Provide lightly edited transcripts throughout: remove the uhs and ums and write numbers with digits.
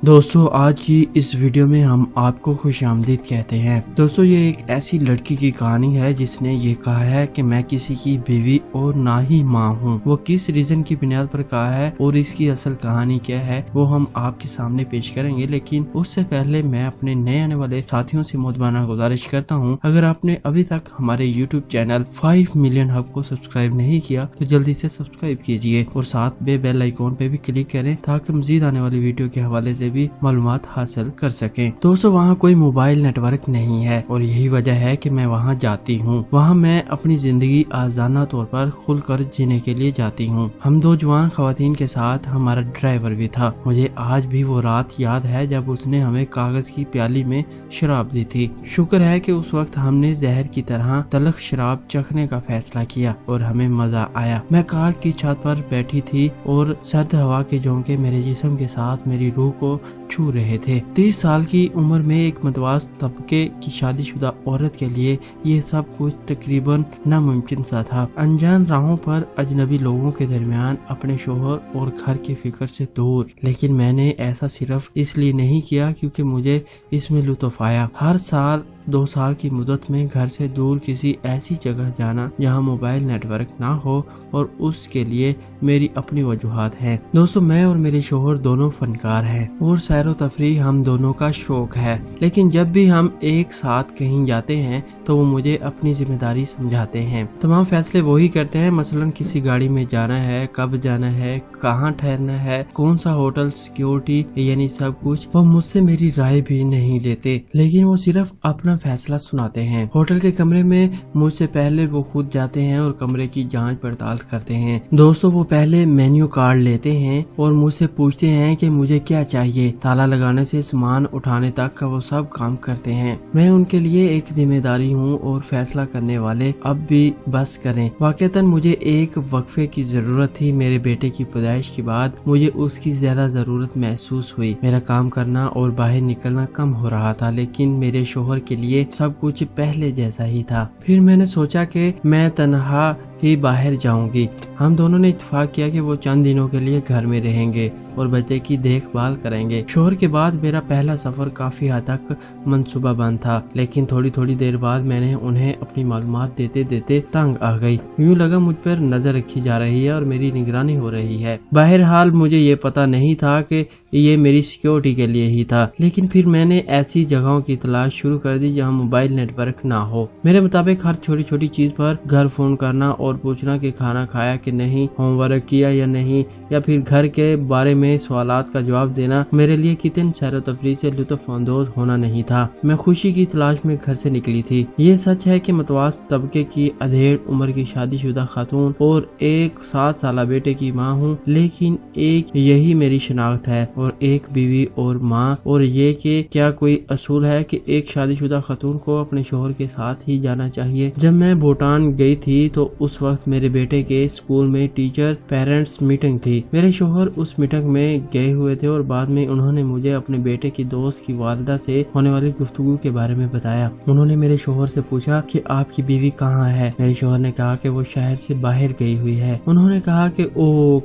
دوستو آج کی اس ویڈیو میں ہم آپ کو خوش آمدید کہتے ہیں۔ دوستو یہ ایک ایسی لڑکی کی کہانی ہے جس نے یہ کہا ہے کہ میں کسی کی بیوی اور نہ ہی ماں ہوں۔ وہ کس ریزن کی بنیاد پر کہا ہے اور اس کی اصل کہانی کیا ہے وہ ہم آپ کے سامنے پیش کریں گے، لیکن اس سے پہلے میں اپنے نئے آنے والے ساتھیوں سے مدبانہ گزارش کرتا ہوں، اگر آپ نے ابھی تک ہمارے یوٹیوب چینل 5 ملین ہب کو سبسکرائب نہیں کیا تو جلدی سے سبسکرائب کیجئے اور ساتھ بیل آئیکن پہ بھی کلک کریں تاکہ مزید آنے والی ویڈیو کے حوالے سے بھی معلومات حاصل کر سکیں۔ دوستو وہاں کوئی موبائل نیٹ ورک نہیں ہے اور یہی وجہ ہے کہ میں وہاں جاتی ہوں۔ وہاں میں اپنی زندگی آزادانہ طور پر کھل کر جینے کے لیے جاتی ہوں۔ ہم دو جوان خواتین کے ساتھ ہمارا ڈرائیور بھی تھا۔ مجھے آج بھی وہ رات یاد ہے جب اس نے ہمیں کاغذ کی پیالی میں شراب دی تھی۔ شکر ہے کہ اس وقت ہم نے زہر کی طرح تلخ شراب چکھنے کا فیصلہ کیا اور ہمیں مزہ آیا۔ میں کار کی چھت پر بیٹھی تھی اور سرد ہوا کے جھونکے میرے جسم کے ساتھ میری روح کو چھو رہے تھے۔ 30 سال کی عمر میں ایک متوسط طبقے کی شادی شدہ عورت کے لیے یہ سب کچھ تقریباً ناممکن سا تھا۔ انجان راہوں پر اجنبی لوگوں کے درمیان اپنے شوہر اور گھر کی فکر سے دور، لیکن میں نے ایسا صرف اس لیے نہیں کیا کیونکہ مجھے اس میں لطف آیا۔ ہر سال 2 سال کی مدت میں گھر سے دور کسی ایسی جگہ جانا جہاں موبائل نیٹ ورک نہ ہو، اور اس کے لیے میری اپنی وجوہات ہیں۔ دوستو میں اور میرے شوہر دونوں فنکار ہیں اور سیر و تفریح ہم دونوں کا شوق ہے، لیکن جب بھی ہم ایک ساتھ کہیں جاتے ہیں تو وہ مجھے اپنی ذمہ داری سمجھاتے ہیں۔ تمام فیصلے وہی کرتے ہیں، مثلا کسی گاڑی میں جانا ہے، کب جانا ہے، کہاں ٹھہرنا ہے، کون سا ہوٹل، سیکیورٹی، یعنی سب کچھ۔ وہ مجھ سے میری رائے بھی نہیں لیتے، لیکن وہ صرف اپنا فیصلہ سناتے ہیں۔ ہوٹل کے کمرے میں مجھ سے پہلے وہ خود جاتے ہیں اور کمرے کی جانچ پڑتال کرتے ہیں۔ دوستو وہ پہلے مینیو کارڈ لیتے ہیں اور مجھ سے پوچھتے ہیں کہ مجھے کیا چاہیے۔ تالا لگانے سے سامان اٹھانے تک کا وہ سب کام کرتے ہیں۔ میں ان کے لیے ایک ذمہ داری ہوں اور فیصلہ کرنے والے اب بھی بس کریں۔ واقعتاً مجھے ایک وقفے کی ضرورت تھی۔ میرے بیٹے کی پیدائش کے بعد مجھے اس کی زیادہ ضرورت محسوس ہوئی۔ میرا کام کرنا اور باہر نکلنا کم ہو رہا تھا، لیکن میرے شوہر کے لیے سب کچھ پہلے جیسا ہی تھا۔ پھر میں نے سوچا کہ میں تنہا ہی باہر جاؤں گی۔ ہم دونوں نے اتفاق کیا کہ وہ چند دنوں کے لیے گھر میں رہیں گے اور بچے کی دیکھ بھال کریں گے۔ شوہر کے بعد میرا پہلا سفر کافی حد تک منصوبہ بند تھا، لیکن تھوڑی دیر بعد میں نے انہیں اپنی معلومات دیتے دیتے تنگ آ گئی۔ یوں لگا مجھ پر نظر رکھی جا رہی ہے اور میری نگرانی ہو رہی ہے۔ بہرحال مجھے یہ پتا نہیں تھا کہ یہ میری سیکیورٹی کے لیے ہی تھا، لیکن پھر میں نے ایسی جگہوں کی تلاش شروع کر دی جہاں موبائل نیٹ ورک نہ ہو۔ میرے مطابق ہر چھوٹی چیز پر گھر فون کرنا اور پوچھنا کہ کھانا کھایا کہ نہیں، ہوم ورک کیا یا نہیں، یا پھر گھر کے بارے میں سوالات کا جواب دینا میرے لیے کتن سیر و تفریح سے لطف اندوز ہونا نہیں تھا۔ میں خوشی کی تلاش میں گھر سے نکلی تھی۔ یہ سچ ہے کہ متوسط طبقے کی ادھیڑ عمر کی شادی شدہ خاتون اور ایک 7 سالہ بیٹے کی ماں ہوں، لیکن ایک یہی میری شناخت ہے اور ایک بیوی اور ماں، اور یہ کہ کیا کوئی اصول ہے کہ ایک شادی شدہ خاتون کو اپنے شوہر کے ساتھ ہی جانا چاہیے۔ جب میں بھوٹان گئی تھی تو اس وقت میرے بیٹے کے اسکول میں ٹیچر پیرنٹس میٹنگ تھی۔ میرے شوہر اس میٹنگ میں گئے ہوئے تھے اور بعد میں انہوں نے مجھے اپنے بیٹے کی دوست کی والدہ سے ہونے والی گفتگو کے بارے میں بتایا۔ انہوں نے میرے شوہر سے پوچھا کہ آپ کی بیوی کہاں ہے۔ میرے شوہر نے کہا کہ وہ شہر سے باہر گئی ہوئی ہے۔ انہوں نے کہا کہ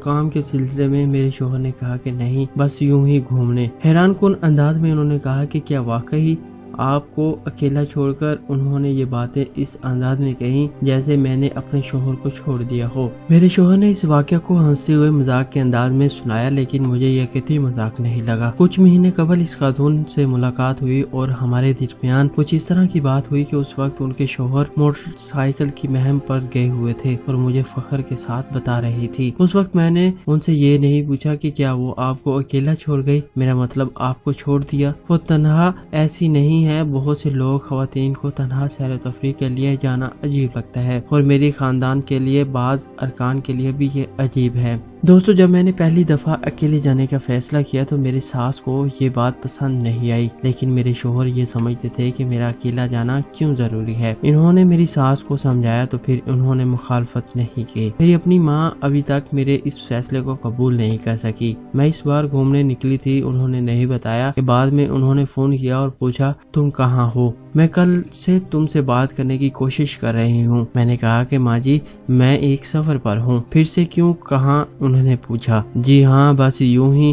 کام کے سلسلے میں۔ میرے شوہر نے کہا کہ نہیں، بس یوں ہی گھومنے۔ حیران کن انداز میں انہوں نے کہا کہ کیا واقعی آپ کو اکیلا چھوڑ کر؟ انہوں نے یہ باتیں اس انداز میں کہیں جیسے میں نے اپنے شوہر کو چھوڑ دیا ہو۔ میرے شوہر نے اس واقعہ کو ہنستے ہوئے مذاق کے انداز میں سنایا، لیکن مجھے یہ قطعی مذاق نہیں لگا۔ کچھ مہینے قبل اس خاتون سے ملاقات ہوئی اور ہمارے درمیان کچھ اس طرح کی بات ہوئی کہ اس وقت ان کے شوہر موٹر سائیکل کی مہم پر گئے ہوئے تھے اور مجھے فخر کے ساتھ بتا رہی تھی۔ اس وقت میں نے ان سے یہ نہیں پوچھا کہ کیا وہ آپ کو اکیلا چھوڑ گئی، میرا مطلب آپ کو چھوڑ دیا۔ وہ تنہا ایسی نہیں ہے۔ بہت سے لوگ خواتین کو تنہا سیر و تفریح کے لیے جانا عجیب لگتا ہے، اور میری خاندان کے لیے بعض ارکان کے لیے بھی یہ عجیب ہے۔ دوستو جب میں نے پہلی دفعہ اکیلے جانے کا فیصلہ کیا تو میری ساس کو یہ بات پسند نہیں آئی، لیکن میرے شوہر یہ سمجھتے تھے کہ میرا اکیلا جانا کیوں ضروری ہے۔ انہوں نے میری ساس کو سمجھایا تو پھر انہوں نے مخالفت نہیں کی۔ میری اپنی ماں ابھی تک میرے اس فیصلے کو قبول نہیں کر سکی۔ میں اس بار گھومنے نکلی تھی، انہوں نے نہیں بتایا کہ بعد میں انہوں نے فون کیا اور پوچھا تم کہاں ہو، میں کل سے تم سے بات کرنے کی کوشش کر رہی ہوں۔ میں نے کہا کہ ماں جی میں ایک سفر پر ہوں۔ پھر سے کیوں، کہاں؟ انہوں نے پوچھا۔ جی ہاں، بس یوں ہی